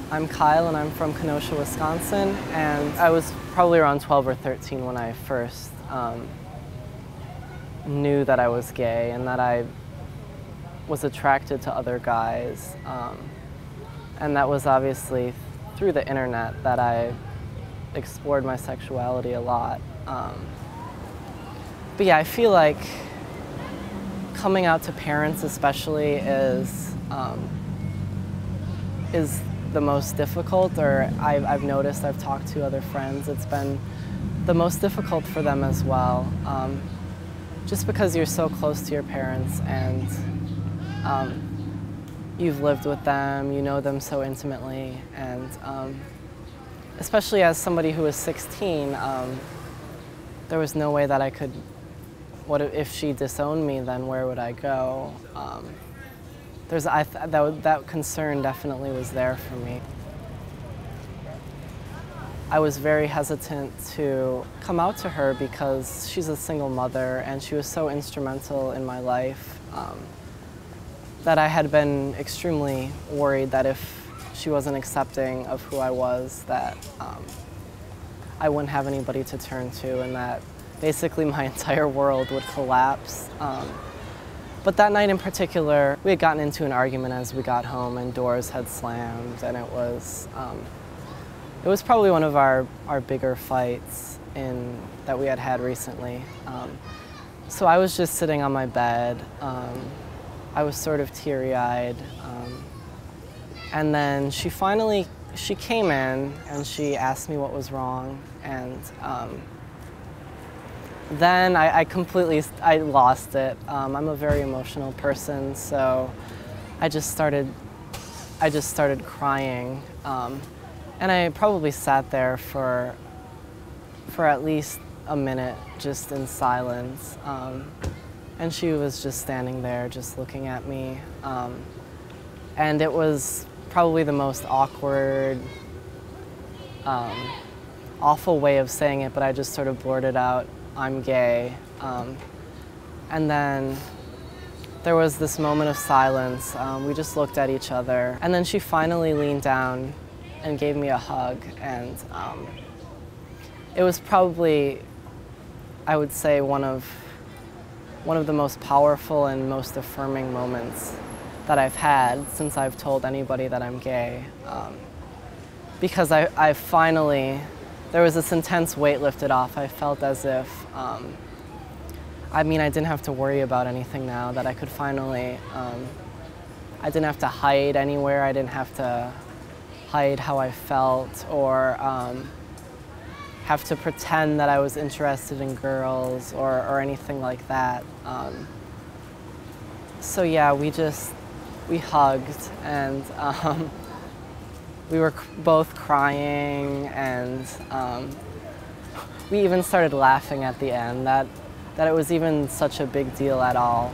I'm Kyle and I'm from Kenosha, Wisconsin, and I was probably around 12 or 13 when I first knew that I was gay and that I was attracted to other guys. And that was obviously through the internet that I explored my sexuality a lot. But yeah, I feel like coming out to parents especially is the most difficult, or I've noticed, I've talked to other friends, it's been the most difficult for them as well. Just because you're so close to your parents and you've lived with them, you know them so intimately, and especially as somebody who was 16, there was no way that I could, what if she disowned me, then where would I go? That concern definitely was there for me. I was very hesitant to come out to her because she's a single mother and she was so instrumental in my life that I had been extremely worried that if she wasn't accepting of who I was, that I wouldn't have anybody to turn to and that basically my entire world would collapse. But that night in particular, we had gotten into an argument as we got home and doors had slammed, and it was probably one of our bigger fights that we had had recently. So I was just sitting on my bed. I was sort of teary-eyed. And then she came in and she asked me what was wrong. And then I lost it. I'm a very emotional person, so I just started crying. And I probably sat there for at least a minute, just in silence. And she was just standing there, just looking at me. And it was probably the most awkward, awful way of saying it, but I just sort of blurted out, "I'm gay." And then there was this moment of silence. We just looked at each other. And then she finally leaned down and gave me a hug. And it was probably, I would say, one of the most powerful and most affirming moments that I've had since I've told anybody that I'm gay. Because I finally, there was this intense weight lifted off. I felt as if, I didn't have to worry about anything now, that I could finally, I didn't have to hide anywhere. I didn't have to hide how I felt or have to pretend that I was interested in girls or anything like that. So yeah, we hugged and we were both crying, and we even started laughing at the end, that it was even such a big deal at all.